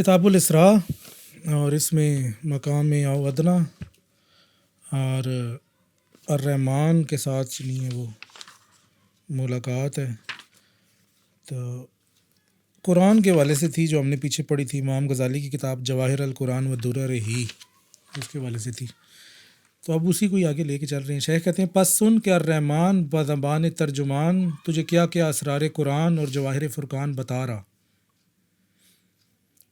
کتاب الاسراء اور اس میں مقام ادنا اور الرحمن کے ساتھ چنی ہے وہ ملاقات ہے. تو قرآن کے حوالے سے تھی جو ہم نے پیچھے پڑھی تھی، امام غزالی کی کتاب جواہر القرآن و درر ہی، اس کے حوالے سے تھی. تو اب اسی کو ہی آگے لے کے چل رہے ہیں. شیخ کہتے ہیں پس سن کہ الرحمن بزبان ترجمان تجھے کیا کیا اسرار قرآن اور جواہر فرقان بتا رہا.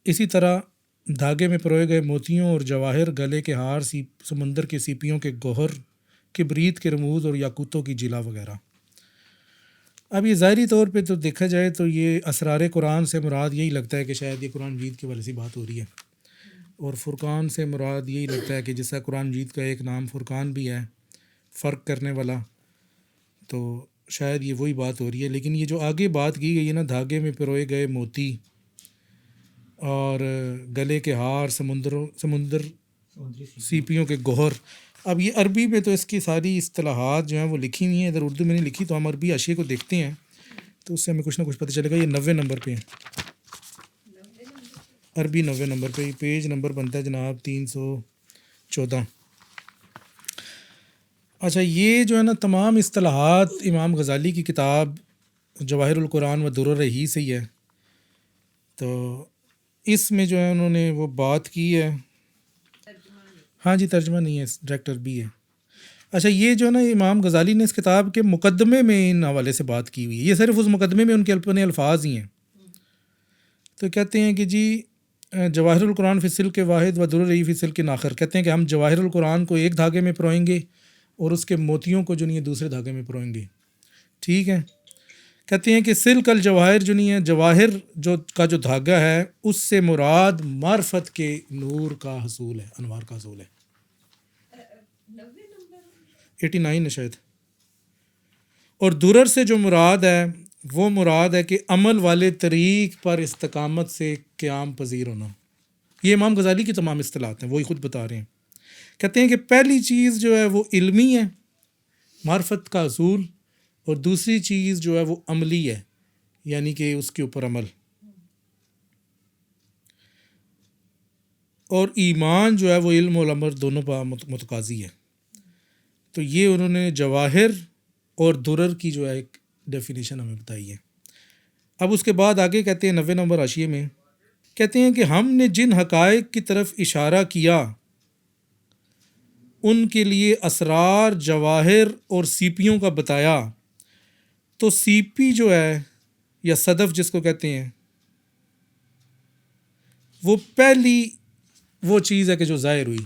اسی طرح دھاگے میں پروئے گئے موتیوں اور جواہر، گلے کے ہار، سمندر کے سیپیوں کے گوہر، کبریت کے رموز اور یاقوتوں کی جلا وغیرہ. اب یہ ظاہری طور پہ تو دیکھا جائے تو یہ اسرار قرآن سے مراد یہی لگتا ہے کہ شاید یہ قرآن مجید کے حوالے سے بات ہو رہی ہے، اور فرقان سے مراد یہی لگتا ہے کہ جیسا قرآن مجید کا ایک نام فرقان بھی ہے، فرق کرنے والا، تو شاید یہ وہی بات ہو رہی ہے. لیکن یہ جو آگے بات کی گئی ہے نا، دھاگے میں پروئے گئے موتی اور گلے کے ہار، سمندر سیپیوں کے گوہر، اب یہ عربی میں تو اس کی ساری اصطلاحات جو ہیں وہ لکھی ہوئی ہیں. ادھر اردو میں نہیں لکھی، تو ہم عربی حاشیے کو دیکھتے ہیں تو اس سے ہمیں کچھ نہ کچھ پتہ چلے گا. یہ 90 نمبر پہ ہے، عربی 90 نمبر پہ، پیج نمبر بنتا ہے جناب 314. اچھا، یہ جو ہے نا تمام اصطلاحات امام غزالی کی کتاب جواہر القرآن و درر ہی سے ہی ہے. تو اس میں جو ہے انہوں نے وہ بات کی ہے. ہاں جی، ترجمہ نہیں ہے، ڈائریکٹر بھی ہے. اچھا، یہ جو ہے نا امام غزالی نے اس کتاب کے مقدمے میں ان حوالے سے بات کی ہوئی ہے. یہ صرف اس مقدمے میں ان کے اپنے الفاظ ہی ہیں. تو کہتے ہیں کہ جی جواہر القرآن فی السلک واحد و درر فی السلک آخر، کہتے ہیں کہ ہم جواہر القرآن کو ایک دھاگے میں پروئیں گے اور اس کے موتیوں کو جو نہیں ہے دوسرے دھاگے میں پروئیں گے. ٹھیک ہے. کہتے ہیں کہ سلک الجواہر جو نہیں ہے، جواہر جو دھاگا ہے، اس سے مراد معرفت کے نور کا حصول ہے، انوار کا حصول ہے. 89 ہے شاید. اور درر سے جو مراد ہے وہ مراد ہے کہ عمل والے طریق پر استقامت سے قیام پذیر ہونا. یہ امام غزالی کی تمام اصطلاحات ہیں، وہی خود بتا رہے ہیں. کہتے ہیں کہ پہلی چیز جو ہے وہ علمی ہے، معرفت کا حصول، اور دوسری چیز جو ہے وہ عملی ہے، یعنی کہ اس کے اوپر عمل. اور ایمان جو ہے وہ علم و عمل دونوں پر متقاضی ہے. تو یہ انہوں نے جواہر اور درر کی جو ہے ایک ڈیفینیشن ہمیں بتائی ہے. اب اس کے بعد آگے کہتے ہیں 90 نمبر حاشیے میں، کہتے ہیں کہ ہم نے جن حقائق کی طرف اشارہ کیا ان کے لیے اسرار، جواہر اور سیپیوں کا بتایا. تو سیپی جو ہے یا صدف جس کو کہتے ہیں، وہ پہلی وہ چیز ہے کہ جو ظاہر ہوئی،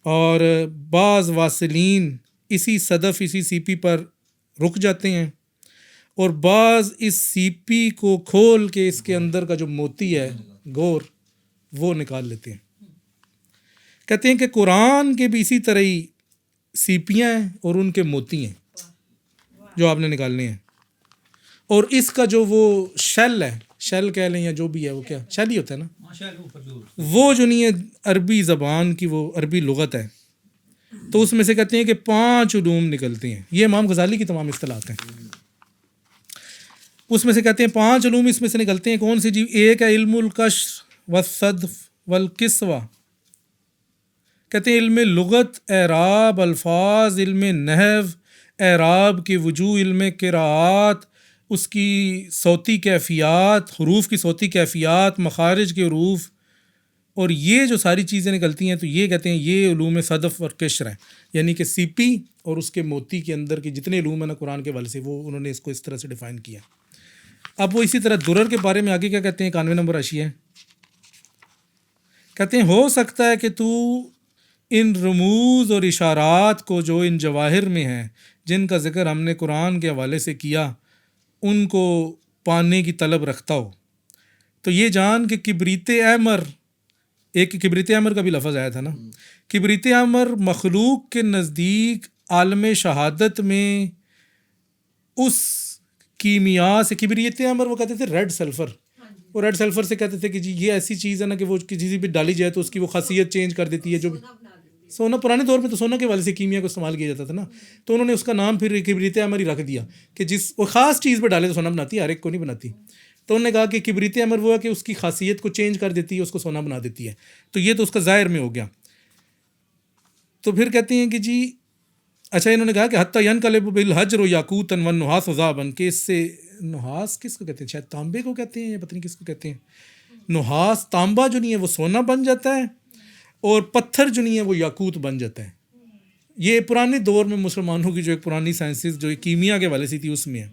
اور بعض واصلین اسی صدف، اسی سیپی پر رک جاتے ہیں، اور بعض اس سیپی کو کھول کے اس کے اندر کا جو موتی ہے، گور، وہ نکال لیتے ہیں. کہتے ہیں کہ قرآن کے بھی اسی طرح ہی سیپیاں ہیں اور ان کے موتی ہیں جو آپ نے نکالنے ہیں. اور اس کا جو وہ شیل ہے، شیل کہہ لیں یا جو بھی ہے، وہ کیا شیل ہی ہوتا ہے نا، وہ جو نہیں ہے عربی زبان کی، وہ عربی لغت ہے. تو اس میں سے کہتے ہیں کہ 5 علوم نکلتے ہیں. یہ امام غزالی کی تمام اصطلاحات ہیں. اس میں سے کہتے ہیں 5 علوم اس میں سے نکلتے ہیں. کون سی جی؟ ایک ہے علم الکشف والصدف والکسوہ. کہتے ہیں علم لغت، اعراب، الفاظ، علم نحو، اعراب کی وجوہ، علم قراءات، اس کی صوتی کیفیات، حروف کی صوتی کیفیات، مخارج کے حروف، اور یہ جو ساری چیزیں نکلتی ہیں تو یہ کہتے ہیں یہ علوم صدف اور قشر ہیں. یعنی کہ سیپی اور اس کے موتی کے اندر کے جتنے علوم ہیں نا قرآن کے حوالے سے، وہ انہوں نے اس کو اس طرح سے ڈیفائن کیا. اب وہ اسی طرح درر کے بارے میں آگے کیا کہتے ہیں، 91 نمبر حاشیہ ہے. کہتے ہیں ہو سکتا ہے کہ تو ان رموز اور اشارات کو جو ان جواہر میں ہیں، جن کا ذکر ہم نے قرآن کے حوالے سے کیا، ان کو پانے کی طلب رکھتا ہو. تو یہ جان کہ کبریت احمر، ایک کبریت احمر کا بھی لفظ آیا تھا نا، کبریت احمر مخلوق کے نزدیک عالم شہادت میں اس کیمیا سے، کبریت احمر وہ کہتے تھے ریڈ سلفر، وہ ریڈ سلفر سے کہتے تھے کہ جی یہ ایسی چیز ہے نا کہ وہ کسی بھی ڈالی جائے تو اس کی وہ خاصیت چینج کر دیتی ہے. جو سونا، پرانے طور پہ تو سونا کے حوالے سے کیمیا کو استعمال کیا جاتا تھا نا، تو انہوں نے اس کا نام پھر کبریت احمر ہی رکھ دیا کہ جس وہ خاص چیز پہ ڈالے تو سونا بناتی ہے، ہر ایک کو نہیں بناتی. تو انہوں نے کہا کہ کبریت امر وہ ہے کہ اس کی خاصیت کو چینج کر دیتی ہے، اس کو سونا بنا دیتی ہے، تو یہ تو اس کا ظاہر میں ہو گیا. تو پھر کہتے ہیں کہ جی اچھا انہوں نے کہا کہ حتیٰ ینقلب بالحجر و یاقوتا والنحاس ذهبا، کہ اس سے نحاس کس کو کہتے ہیں، شاید تانبے کو کہتے ہیں یا پتہ نہیں کس کو کہتے ہیں، نحاس تانبا جو نہیں ہے وہ سونا بن جاتا ہے، اور پتھر جو نہیں ہے وہ یاقوت بن جاتا ہے. یہ پرانے دور میں مسلمانوں کی جو ایک پرانی سائنسز جو کیمیا کے حوالے سے تھی اس میں ہے.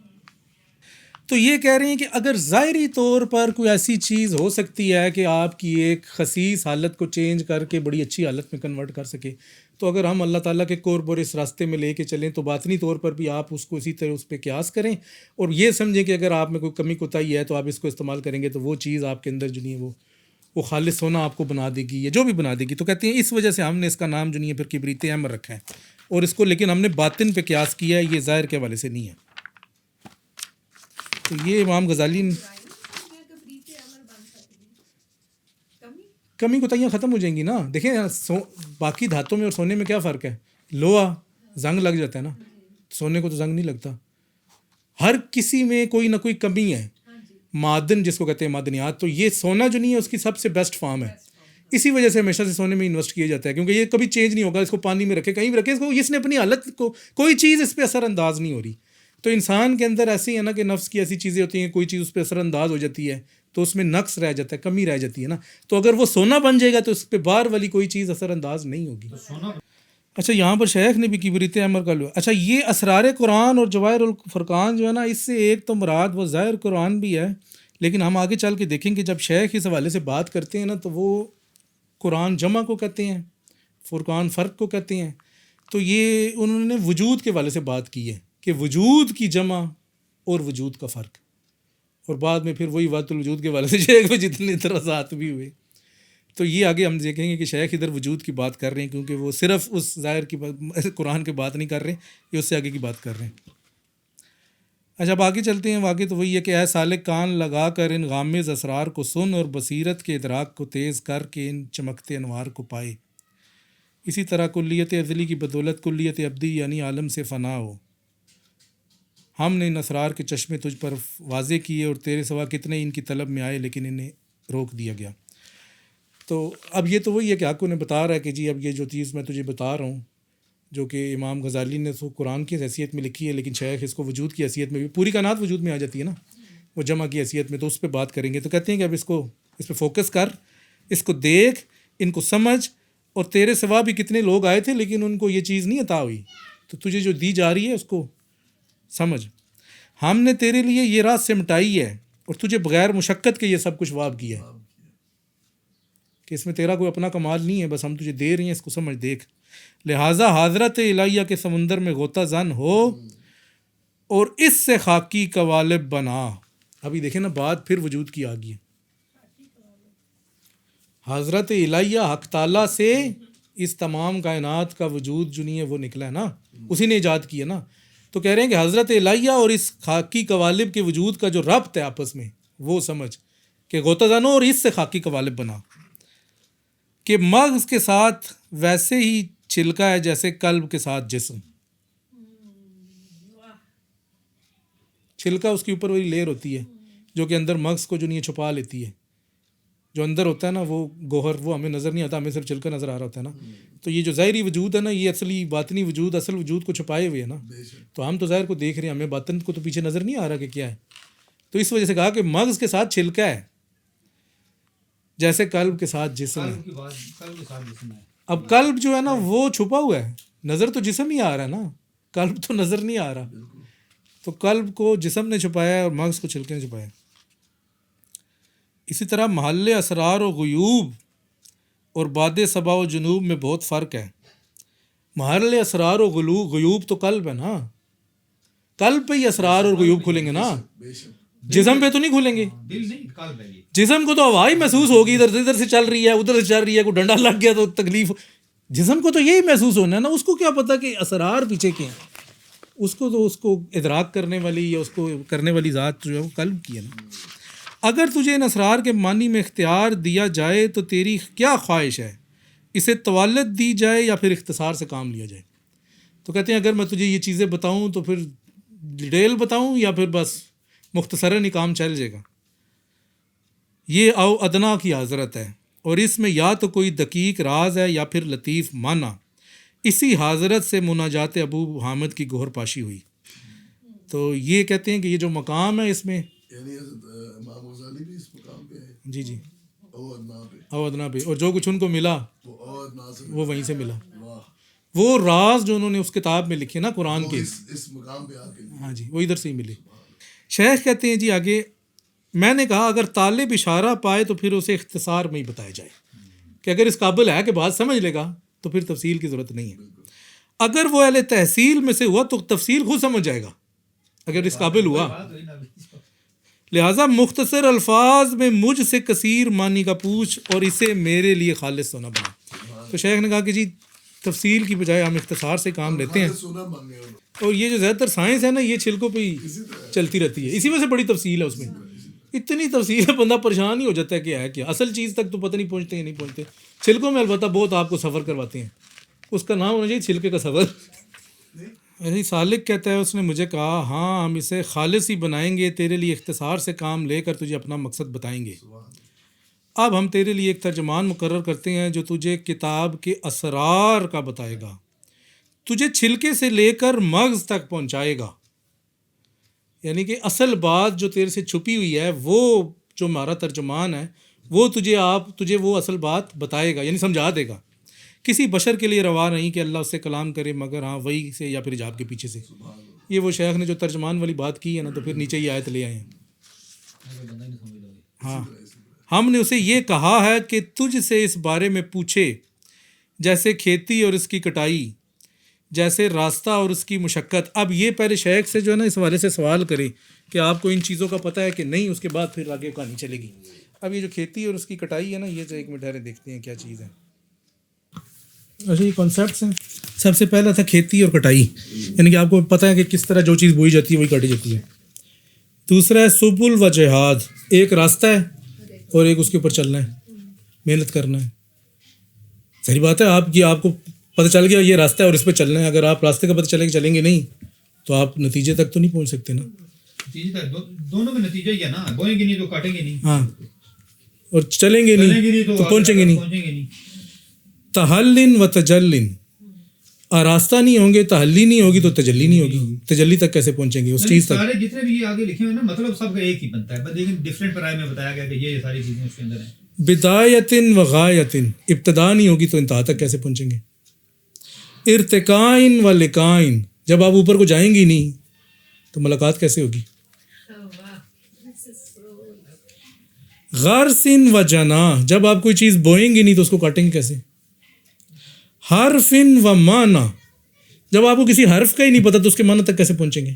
تو یہ کہہ رہے ہیں کہ اگر ظاہری طور پر کوئی ایسی چیز ہو سکتی ہے کہ آپ کی ایک خسیس حالت کو چینج کر کے بڑی اچھی حالت میں کنورٹ کر سکے، تو اگر ہم اللہ تعالیٰ کے قرب اور اس راستے میں لے کے چلیں تو باطنی طور پر بھی آپ اس کو اسی طرح اس پہ قیاس کریں، اور یہ سمجھیں کہ اگر آپ میں کوئی کمی کوتاہی ہے تو آپ اس کو استعمال کریں گے تو وہ چیز آپ کے اندر جو نہیں ہے وہ خالص ہونا آپ کو بنا دے گی یا جو بھی بنا دے گی. تو کہتے ہیں اس وجہ سے ہم نے اس کا نام جو نہیں ہے پھر کبریت امر رکھا ہے، اور اس کو لیکن ہم نے باطن پہ قیاس کیا ہے، یہ ظاہر کے حوالے سے نہیں ہے. تو یہ امام غزالی کمی کوتاہیاں ختم ہو جائیں گی نا. دیکھیں باقی دھاتوں میں اور سونے میں کیا فرق ہے، لوہا زنگ لگ جاتا ہے نا، سونے کو تو زنگ نہیں لگتا. ہر کسی میں کوئی نہ کوئی کمی ہے، معدن جس کو کہتے ہیں معدنیات، تو یہ سونا جو نہیں ہے اس کی سب سے بیسٹ فارم ہے. اسی وجہ سے ہمیشہ سے سونے میں انویسٹ کیا جاتا ہے، کیونکہ یہ کبھی چینج نہیں ہوگا. اس کو پانی میں رکھے کہیں بھی رکھے، اس نے اپنی حالت کو کوئی چیز اس پہ اثر انداز نہیں ہو رہی. تو انسان کے اندر ایسی ہے نا کہ نفس کی ایسی چیزیں ہوتی ہیں، کوئی چیز اس پہ اثر انداز ہو جاتی ہے تو اس میں نقص رہ جاتا ہے، کمی رہ جاتی ہے نا. تو اگر وہ سونا بن جائے گا تو اس پہ باہر والی کوئی چیز اثر انداز نہیں ہوگی. اچھا یہاں پر شیخ نے بھی کبریت امر کا لیا. اچھا یہ اسرار قرآن اور جواہر الفرقان جو ہے نا، اس سے ایک تو مراد وہ ظاہر قرآن بھی ہے، لیکن ہم آگے چل کے دیکھیں کہ جب شیخ اس حوالے سے بات کرتے ہیں نا تو وہ قرآن جمع کو کہتے ہیں، فرقان فرق کو کہتے ہیں. تو یہ انہوں نے وجود کے حوالے سے بات کی ہے کہ وجود کی جمع اور وجود کا فرق، اور بعد میں پھر وہی وحدت الوجود کے حوالے سے شیخ پہ جتنے اعتراضات بھی ہوئے. تو یہ آگے ہم دیکھیں گے کہ شیخ ادھر وجود کی بات کر رہے ہیں، کیونکہ وہ صرف اس ظاہر کی قرآن کی بات نہیں کر رہے، یہ اس سے آگے کی بات کر رہے ہیں. اچھا اب آگے چلتے ہیں. واقعی تو وہی ہے کہ اے سالک کان لگا کر ان غامض اسرار کو سن، اور بصیرت کے ادراک کو تیز کر کے ان چمکتے انوار کو پائے. اسی طرح کلیت ازلی کی بدولت کلیت ابدی یعنی عالم سے فنا ہو. ہم نے ان اسرار کے چشمے تجھ پر واضح کیے، اور تیرے سوا کتنے ان کی طلب میں آئے لیکن انہیں روک دیا گیا. تو اب یہ تو وہی ہے کہ حق انہیں بتا رہا ہے کہ جی اب یہ جو چیز میں تجھے بتا رہا ہوں، جو کہ امام غزالی نے تو قرآن کی حیثیت میں لکھی ہے، لیکن شیخ اس کو وجود کی حیثیت میں بھی، پوری کائنات وجود میں آ جاتی ہے نا وہ جمع کی حیثیت میں، تو اس پہ بات کریں گے. تو کہتے ہیں کہ اب اس پہ فوکس کر، اس کو دیکھ، ان کو سمجھ، اور تیرے سوا بھی کتنے لوگ آئے تھے لیکن ان کو یہ چیز نہیں عطا ہوئی، تو تجھے جو دی جا رہی ہے اس کو سمجھ. ہم نے تیرے لیے یہ راہ سمٹائی ہے اور تجھے بغیر مشقت کے یہ سب کچھ واب کیا ہے، کہ اس میں تیرا کوئی اپنا کمال نہیں ہے، بس ہم تجھے دے رہے ہیں، اس کو سمجھ دیکھ. لہٰذا حضرت الہیہ کے سمندر میں غوطہ زن ہو اور اس سے خاکی قوالب بنا. ابھی دیکھیں نا بات پھر وجود کی آ گئی ہے. حضرت الہیہ حق تعالیٰ سے اس تمام کائنات کا وجود جو نہیں ہے وہ نکلا ہے نا، اسی نے ایجاد کی ہے نا. تو کہہ رہے ہیں کہ حضرت الہیہ اور اس خاکی قوالب کے وجود کا جو ربط ہے آپس میں وہ سمجھ، کہ غوطہ زن ہو اور اس سے خاکی قوالب بنا. کہ مغز کے ساتھ ویسے ہی چھلکا ہے جیسے قلب کے ساتھ جسم. چھلکا اس کے اوپر وہی لیئر ہوتی ہے جو کہ اندر مغز کو جو نہیں چھپا لیتی ہے. جو اندر ہوتا ہے نا وہ گوہر، وہ ہمیں نظر نہیں آتا، ہمیں صرف چھلکا نظر آ رہا ہوتا ہے نا. تو یہ جو ظاہری وجود ہے نا، یہ اصلی باطنی وجود، اصل وجود کو چھپائے ہوئے ہے نا. تو ہم تو ظاہر کو دیکھ رہے ہیں، ہمیں باطن کو تو پیچھے نظر نہیں آ رہا کہ کیا ہے. تو اس وجہ سے کہا کہ مغز کے ساتھ چھلکا ہے جیسے قلب کے ساتھ جسم ہے. اب قلب جو ہے نا وہ چھپا ہوا ہے، نظر تو جسم ہی آ رہا ہے نا، قلب تو نظر نہیں آ رہا. تو قلب کو جسم نے چھپایا ہے اور مغز کو چھلکے نے چھپایا. اسی طرح محل اسرار و غیوب اور باد صبا و جنوب میں بہت فرق ہے. محل اسرار و غیوب تو قلب ہے نا، قلب پہ ہی اسرار اور غیوب کھلیں گے نا، جسم پہ تو نہیں کھلیں گے. جسم کو تو ہوا ہی محسوس ہوگی، ادھر سے چل رہی ہے، ادھر سے چل رہی ہے، کوئی ڈنڈا لگ گیا تو تکلیف. جسم کو تو یہی محسوس ہونا ہے نا، اس کو کیا پتا کہ اسرار پیچھے کے ہیں. اس کو تو اس کو ادراک کرنے والی یا اس کو کرنے والی ذات جو ہے وہ قلب کی ہے نا. اگر تجھے ان اسرار کے معنی میں اختیار دیا جائے تو تیری کیا خواہش ہے، اسے توالت دی جائے یا پھر اختصار سے کام لیا جائے. تو کہتے ہیں اگر میں تجھے یہ چیزیں بتاؤں تو پھر ڈیٹیل بتاؤں یا پھر بس مختصراً ہی کام چل جائے گا. یہ او ادنا کی حضرت ہے، اور اس میں یا تو کوئی دقیق راز ہے یا پھر لطیف معنی۔ اسی حضرت سے مناجات ابو حامد کی گوہر پاشی ہوئی۔ تو یہ کہتے ہیں کہ یہ جو مقام ہے اس میں یعنی حضرت امام غزالی بھی اس مقام پہ ہے، جی جی او ادنا پہ، او ادنا پہ، اور جو کچھ ان کو ملا وہ او ادنا سے وہ وہیں سے ملا۔ واہ، وہ راز جو انہوں نے اس کتاب میں لکھے نا قرآن وہ کے، اس مقام پہ آ کے ہاں جی وہ ادھر سے ہی ملے۔ شیخ کہتے ہیں جی آگے، میں نے کہا اگر طالب اشارہ پائے تو پھر اسے اختصار میں ہی بتایا جائے، کہ اگر اس قابل ہے کہ بات سمجھ لے گا تو پھر تفصیل کی ضرورت نہیں ہے۔ اگر وہ اہل تحصیل میں سے ہوا تو تفصیل خود سمجھ جائے گا اگر اس قابل ہوا۔ لہٰذا مختصر الفاظ میں مجھ سے کثیر معنی کا پوچھ اور اسے میرے لیے خالص سونا بنا۔ تو شیخ نے کہا کہ جی تفصیل کی بجائے ہم اختصار سے کام لیتے ہیں، سونا مانگے اور یہ جو زیادہ تر سائنس ہے نا یہ چھلکوں پہ ہی چلتی رہتی ہے، اسی وجہ سے بڑی تفصیل ہے اس میں، اتنی تفصیل ہے بندہ پریشان ہی ہو جاتا ہے کہ ہے کیا، اصل چیز تک تو پتہ نہیں پہنچتے ہیں نہیں پہنچتے۔ چھلکوں میں البتہ بہت آپ کو سفر کرواتے ہیں، اس کا نام ہونا چاہیے چھلکے کا سفر۔ ایسے سالک کہتا ہے اس نے مجھے کہا ہاں ہم اسے خالص ہی بنائیں گے، تیرے لیے اختصار سے کام لے کر تجھے اپنا مقصد بتائیں گے۔ اب ہم تیرے لیے ایک ترجمان مقرر کرتے ہیں جو تجھے کتاب کے اسرار کا بتائے گا، تجھے چھلکے سے لے کر مغز تک پہنچائے گا، یعنی کہ اصل بات جو تیرے سے چھپی ہوئی ہے وہ جو ہمارا ترجمان ہے وہ تجھے وہ اصل بات بتائے گا، یعنی سمجھا دے گا۔ کسی بشر کے لیے روا نہیں کہ اللہ اس سے کلام کرے مگر ہاں وہی سے یا پھر حجاب کے پیچھے سے۔ یہ وہ شیخ نے جو ترجمان والی بات کی ہے نا، تو پھر نیچے یہ آیت لے آئے ہیں۔ ہاں ہم نے اسے یہ کہا ہے کہ تجھ سے اس بارے میں پوچھے، جیسے کھیتی اور اس کی کٹائی، جیسے راستہ اور اس کی مشقت۔ اب یہ پہلے شیخ سے جو ہے نا اس حوالے سے سوال کرے کہ آپ کو ان چیزوں کا پتہ ہے کہ نہیں، اس کے بعد پھر آگے کہانی چلے گی۔ اب یہ جو کھیتی اور اس کی کٹائی ہے نا، یہ جو ایک منٹ ٹھہرے دیکھتے ہیں کیا چیز ہے۔ اچھا یہ کانسیپٹس ہیں۔ سب سے پہلا تھا کھیتی اور کٹائی، یعنی کہ آپ کو پتہ ہے کہ کس طرح جو چیز بوئی جاتی ہے وہی کاٹی جاتی ہے۔ دوسرا ہے سبل و جہاد، ایک راستہ ہے اور ایک اس کے اوپر چلنا ہے، محنت کرنا ہے۔ صحیح بات ہے، آپ کو پتہ چل گیا یہ راستہ ہے اور اس پہ چلنا ہے، اگر آپ راستے کا پتہ چلیں گے نہیں تو آپ نتیجے تک تو نہیں پہنچ سکتے نا۔ دونوں میں نتیجہ ہی ہے نا، بوئیں گے نہیں تو کاٹیں گے نہیں، ہاں، اور چلیں گے نہیں تو پہنچیں گے نہیں۔ تحلن و تجلن، راستہ نہیں ہوں گے، تحلی نہیں ہوگی تو تجلی نہیں ہوگی، تجلی تک کیسے پہنچیں گے اس چیز تک؟ سارے جتنے بھی آگے لکھے ہوئے نا مطلب سب کا ایک ہی بنتا ہے، لیکن ڈفرینٹ پرائے میں بتایا گیا کہ یہ ساری چیزیں اس کے اندر ہیں۔ بدایتن و غایتن، ابتدا نہیں ہوگی تو انتہا تک کیسے پہنچیں گے؟ ارتقائن و لقائن، جب آپ اوپر کو جائیں گی نہیں تو ملاقات کیسے ہوگی؟ غرسن و جناح، جب آپ کوئی چیز بوئیں گی نہیں تو اس کو کاٹیں گے کیسے؟ حرفن و معنی، جب آپ کو کسی حرف کا ہی نہیں پتہ تو اس کے معنی تک کیسے پہنچیں گے؟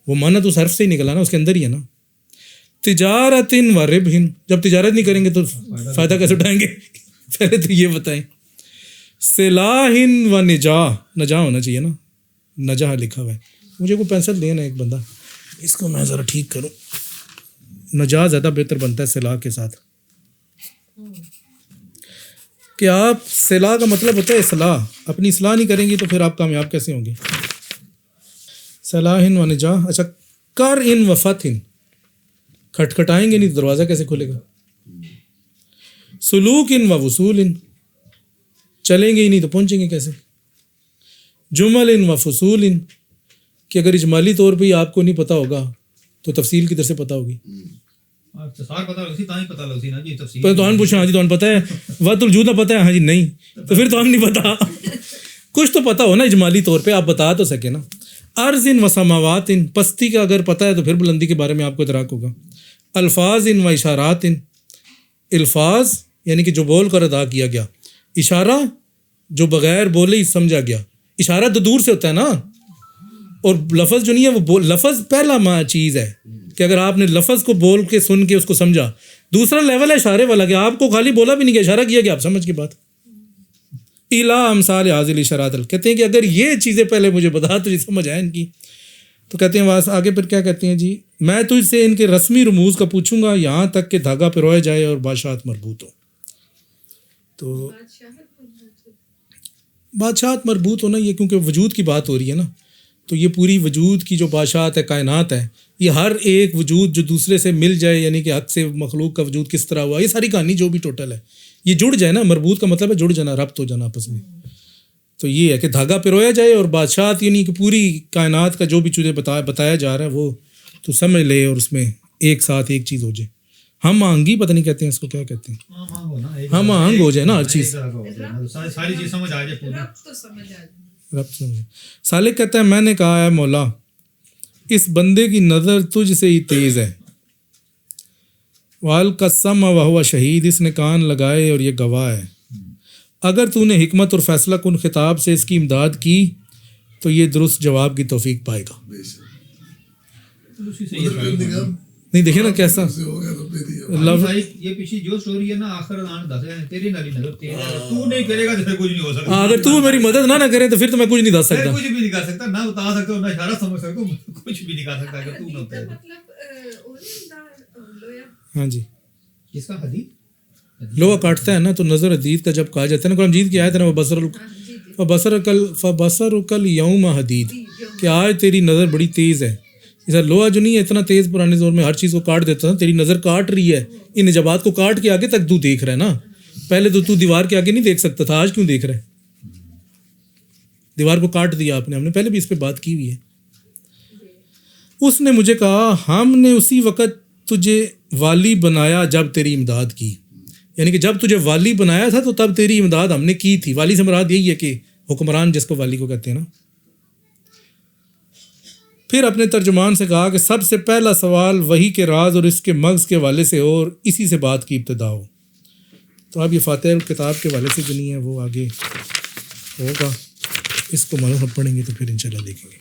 وہ معنی تو اس حرف سے ہی نکلا نا، اس کے اندر ہی ہے نا۔ تجارتن و ربحن، جب تجارت نہیں کریں گے تو فائدہ کیسے اٹھائیں گے؟ پہلے تو یہ بتائیں۔ صلاحن و نجاح، نجاح ہونا چاہیے نا، نجاح لکھا ہوا ہے۔ مجھے کوئی پینسل دینا ایک بندہ، اس کو میں ذرا ٹھیک کروں، نجاح زیادہ بہتر بنتا ہے صلاح کے ساتھ، کہ آپ صلاح کا مطلب ہوتا ہے اصلاح، اپنی اصلاح نہیں کریں گی تو پھر آپ کامیاب کیسے ہوں گے؟ صلاح و نجاح۔ اچھا، کر ان و فتح، کھٹکھٹائیں گے نہیں تو دروازہ کیسے کھلے گا؟ سلوک ان و وصول، چلیں گے ہی نہیں تو پہنچیں گے کیسے؟ جمل ان و فصول، کہ اگر اجمالی طور پہ ہی آپ کو نہیں پتہ ہوگا تو تفصیل کدھر سے پتہ ہوگی؟ پھر تو ہم پوچھیں ہاں جی تو ہم پتہ ہے، وقت الجود نہ پتہ ہے، ہاں جی نہیں، تو پھر تو ہم نہیں پتہ، کچھ تو پتہ ہو نا اجمالی طور پہ، آپ بتا تو سکے نا۔ عرض ان و سماوات، ان پستی کا اگر پتہ ہے تو پھر بلندی کے بارے میں آپ کو ادراک ہوگا۔ الفاظ ان و اشارات، ان الفاظ یعنی کہ جو بول کر ادا کیا گیا، اشارہ جو بغیر بولے ہی سمجھا گیا، اشارہ تو دور سے ہوتا ہے نا، اور لفظ جو نہیں ہے وہ لفظ پہلا چیز ہے کہ اگر آپ نے لفظ کو بول کے سن کے اس کو سمجھا، دوسرا لیول ہے اشارے والا کہ آپ کو خالی بولا بھی نہیں کہ اشارہ کیا کہ آپ سمجھ کے بات۔ الا امثال حاضل اشارات، کہتے ہیں کہ اگر یہ چیزیں پہلے مجھے بتا تو سمجھ آئے ان کی، تو کہتے ہیں وہاں آگے پھر کیا کہتے ہیں جی، میں تجھ سے ان کے رسمی رموز کا پوچھوں گا یہاں تک کہ دھاگا پرویا جائے اور بادشاہت مربوط ہو۔ تو بادشاہت مربوط ہونا یہ کیونکہ وجود کی بات ہو رہی ہے نا، تو یہ پوری وجود کی جو بادشاہت ہے، کائنات ہے، یہ ہر ایک وجود جو دوسرے سے مل جائے، یعنی کہ حق سے مخلوق کا وجود کس طرح ہوا، یہ ساری کہانی جو بھی ٹوٹل ہے یہ جڑ جائے نا، مربوط کا مطلب ہے جڑ جانا، ربط ہو جانا آپس میں. تو یہ ہے کہ دھاگا پرویا جائے اور بادشاہت یعنی کہ پوری کائنات کا جو بھی تجھے بتایا جا رہا ہے وہ تو سمجھ لے اور اس میں ایک ساتھ ایک چیز ہو جائے. ہم آہنگی پتہ نہیں کہتے ہیں اس کو، کیا کہتے ہیں، ہم آہنگ ہو جائے نا ہر چیز، ساری چیز سمجھ آ جائے پوری. رب سمجھے. سالک کہتا ہے میں نے کہا اے مولا اس بندے کی نظر تجھ سے ہی تیز ہے، وَالْقَسَّمَ وَهُوَ شہید، اس نے کان لگائے اور یہ گواہ ہے. اگر تو نے حکمت اور فیصلہ کن خطاب سے اس کی امداد کی تو یہ درست جواب کی توفیق پائے گا. بے شک. اسی سے ادھر پھر نگاہ نہیں دیکھیں نا کیسا سے ہو گیا تو پھر یہ لفظ. یہ پیچھے جو سٹوری ہے نا آخر آن دس ہے تیری نالی نظر تیز ہے، تو نہیں کرے گا تو پھر کچھ نہیں ہو سکتا. اگر تو میری مدد نہ کرے تو پھر تو میں کچھ نہیں دس میں سکتا. کچھ بھی نہیں کر سکتا، نہ بتا سکتا ہوں، نہ اشارہ سمجھ سکتا ہوں، کچھ بھی نہیں کر سکتا اگر تو نہ ہوتا ہے. ہاں جی، کس کا حدیث لوہا کاٹتا ہے نا تو نظر حدید کا جب کہا جاتا ہے نا، قرآن مجید کی آیت ہے نا، فبصر کل یوم حدید، کہ آج تیری نظر بڑی تیز ہے. جیسا لوہا جو نہیں ہے اتنا تیز پرانے دور میں ہر چیز کو کاٹ دیتا تھا، تیری نظر کاٹ رہی ہے ان نجابات کو، کاٹ کے آگے تک تو دیکھ رہا ہے نا. پہلے تو دیوار کے آگے نہیں دیکھ سکتا تھا، آج کیوں دیکھ رہا ہے؟ دیوار کو کاٹ دیا آپ نے، ہم نے پہلے بھی اس پہ بات کی ہوئی ہے. اس نے مجھے کہا ہم نے اسی وقت تجھے والی بنایا جب تیری امداد کی، یعنی کہ جب تجھے والی بنایا تھا تو تب تیری امداد ہم نے کی تھی. والی سے مراد یہی ہے کہ حکمران جس کو والی کو کہتے ہیں نا. پھر اپنے ترجمان سے کہا کہ سب سے پہلا سوال وحی کے راز اور اس کے مغز کے حوالے سے ہو اور اسی سے بات کی ابتدا ہو. تو اب یہ فاتحہ کتاب کے حوالے سے جو نہیں ہے وہ آگے ہوگا، اس کو معلوم پڑھیں گے تو پھر انشاءاللہ دیکھیں گے.